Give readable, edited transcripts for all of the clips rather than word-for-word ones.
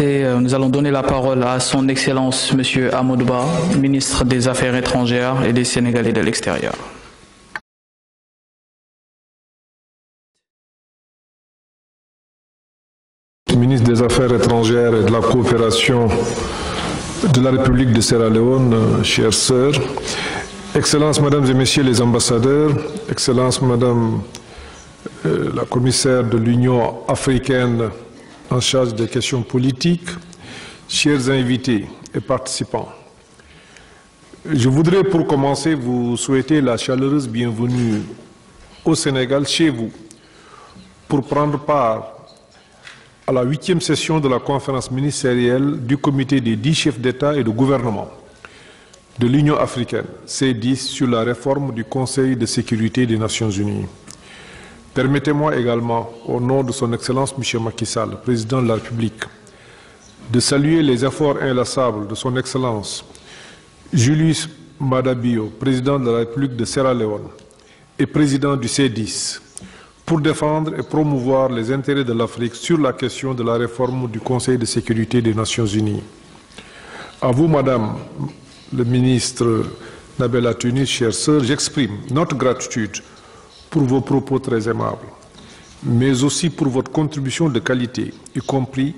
Nous allons donner la parole à son Excellence M. Amadou Ba, ministre des Affaires étrangères et des Sénégalais de l'extérieur. Ministre des Affaires étrangères et de la coopération de la République de Sierra Leone, chères sœurs, Excellences, Mesdames et Messieurs les ambassadeurs, Excellences, Madame la commissaire de l'Union africaine en charge des questions politiques, chers invités et participants. Je voudrais pour commencer vous souhaiter la chaleureuse bienvenue au Sénégal, chez vous, pour prendre part à la 8e session de la conférence ministérielle du comité des 10 chefs d'État et de gouvernement de l'Union africaine, C10, sur la réforme du Conseil de sécurité des Nations Unies. Permettez-moi également, au nom de son Excellence M. Macky Sall, Président de la République, de saluer les efforts inlassables de son Excellence Julius Maada Bio, Président de la République de Sierra Leone et Président du C10, pour défendre et promouvoir les intérêts de l'Afrique sur la question de la réforme du Conseil de sécurité des Nations Unies. À vous, Madame le ministre Nabella Tunis, chère sœur, j'exprime notre gratitude pour vos propos très aimables, mais aussi pour votre contribution de qualité, y compris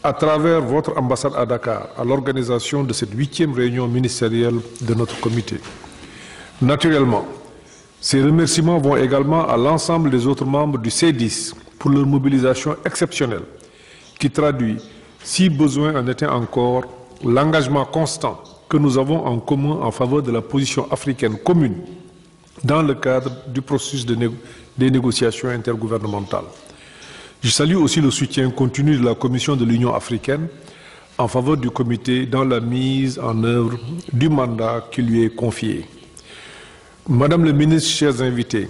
à travers votre ambassade à Dakar, à l'organisation de cette 8e réunion ministérielle de notre comité. Naturellement, ces remerciements vont également à l'ensemble des autres membres du C10 pour leur mobilisation exceptionnelle, qui traduit, si besoin en était encore, l'engagement constant que nous avons en commun en faveur de la position africaine commune dans le cadre du processus des négociations intergouvernementales. Je salue aussi le soutien continu de la Commission de l'Union africaine en faveur du comité dans la mise en œuvre du mandat qui lui est confié. Madame le ministre, chers invités,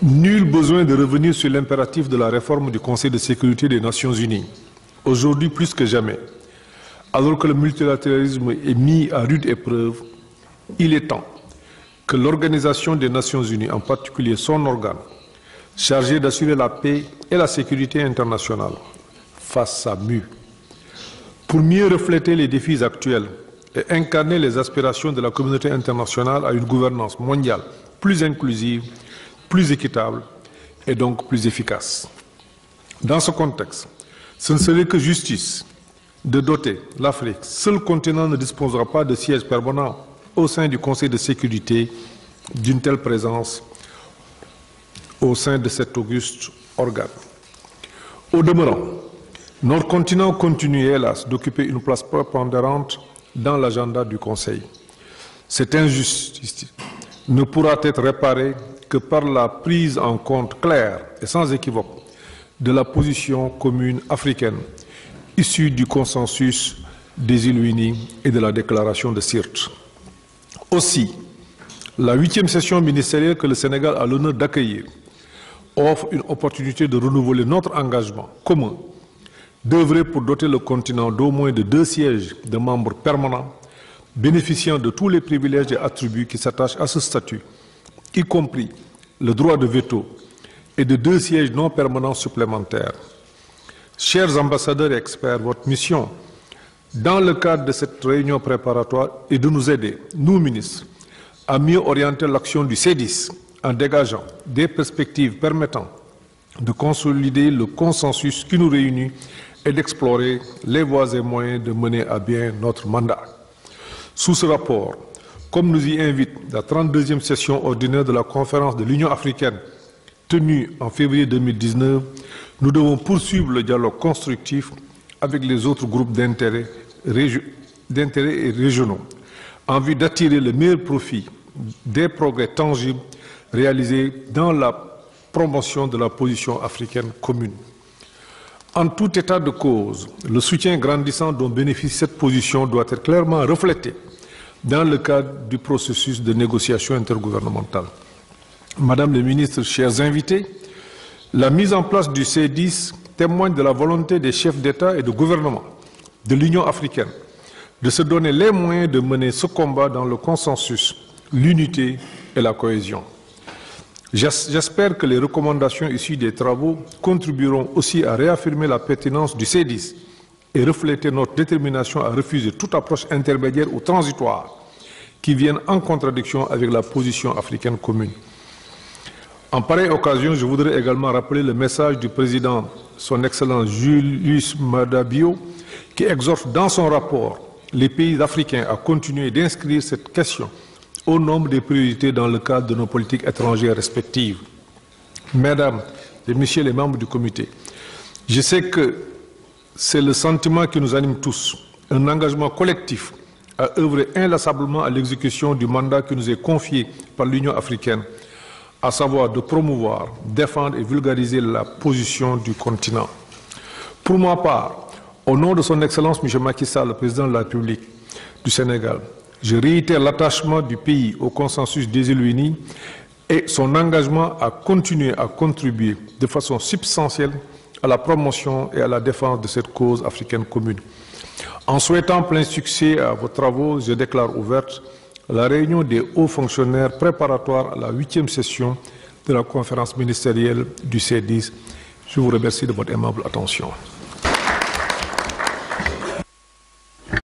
nul besoin de revenir sur l'impératif de la réforme du Conseil de sécurité des Nations Unies. Aujourd'hui, plus que jamais, alors que le multilatéralisme est mis à rude épreuve, il est temps que l'Organisation des Nations Unies, en particulier son organe, chargé d'assurer la paix et la sécurité internationale, fasse sa mue. Pour mieux refléter les défis actuels et incarner les aspirations de la communauté internationale à une gouvernance mondiale plus inclusive, plus équitable et donc plus efficace. Dans ce contexte, ce ne serait que justice de doter l'Afrique, seul continent ne disposera pas de siège permanent au sein du Conseil de sécurité, d'une telle présence au sein de cet auguste organe. Au demeurant, notre continent continue, hélas, d'occuper une place prépondérante dans l'agenda du Conseil. Cette injustice ne pourra être réparée que par la prise en compte claire et sans équivoque de la position commune africaine issue du consensus des îles Unies et de la déclaration de Sirte. Aussi, la 8e session ministérielle que le Sénégal a l'honneur d'accueillir offre une opportunité de renouveler notre engagement commun d'œuvrer pour doter le continent d'au moins de 2 sièges de membres permanents bénéficiant de tous les privilèges et attributs qui s'attachent à ce statut, y compris le droit de veto et de 2 sièges non permanents supplémentaires. Chers ambassadeurs et experts, votre mission, dans le cadre de cette réunion préparatoire, est de nous aider, nous ministres, à mieux orienter l'action du C10 en dégageant des perspectives permettant de consolider le consensus qui nous réunit et d'explorer les voies et moyens de mener à bien notre mandat. Sous ce rapport, comme nous y invite la 32e session ordinaire de la conférence de l'Union africaine tenue en février 2019, nous devons poursuivre le dialogue constructif avec les autres groupes d'intérêts régionaux en vue d'attirer le meilleur profit des progrès tangibles réalisés dans la promotion de la position africaine commune. En tout état de cause, le soutien grandissant dont bénéficie cette position doit être clairement reflété dans le cadre du processus de négociation intergouvernementale. Madame le ministre, chers invités, la mise en place du C10 témoigne de la volonté des chefs d'État et de gouvernement de l'Union africaine de se donner les moyens de mener ce combat dans le consensus, l'unité et la cohésion. J'espère que les recommandations issues des travaux contribueront aussi à réaffirmer la pertinence du C10 et refléter notre détermination à refuser toute approche intermédiaire ou transitoire qui vienne en contradiction avec la position africaine commune. En pareille occasion, je voudrais également rappeler le message du président, son Excellence Julius Maada Bio, qui exhorte dans son rapport les pays africains à continuer d'inscrire cette question au nombre des priorités dans le cadre de nos politiques étrangères respectives. Mesdames et Messieurs les membres du comité, je sais que c'est le sentiment qui nous anime tous, un engagement collectif à œuvrer inlassablement à l'exécution du mandat qui nous est confié par l'Union africaine, à savoir de promouvoir, défendre et vulgariser la position du continent. Pour ma part, au nom de son Excellence M. Macky Sall, le président de la République du Sénégal, je réitère l'attachement du pays au consensus des îles Unies et son engagement à continuer à contribuer de façon substantielle à la promotion et à la défense de cette cause africaine commune. En souhaitant plein succès à vos travaux, je déclare ouverte la réunion des hauts fonctionnaires préparatoires à la 8e session de la conférence ministérielle du C10. Je vous remercie de votre aimable attention.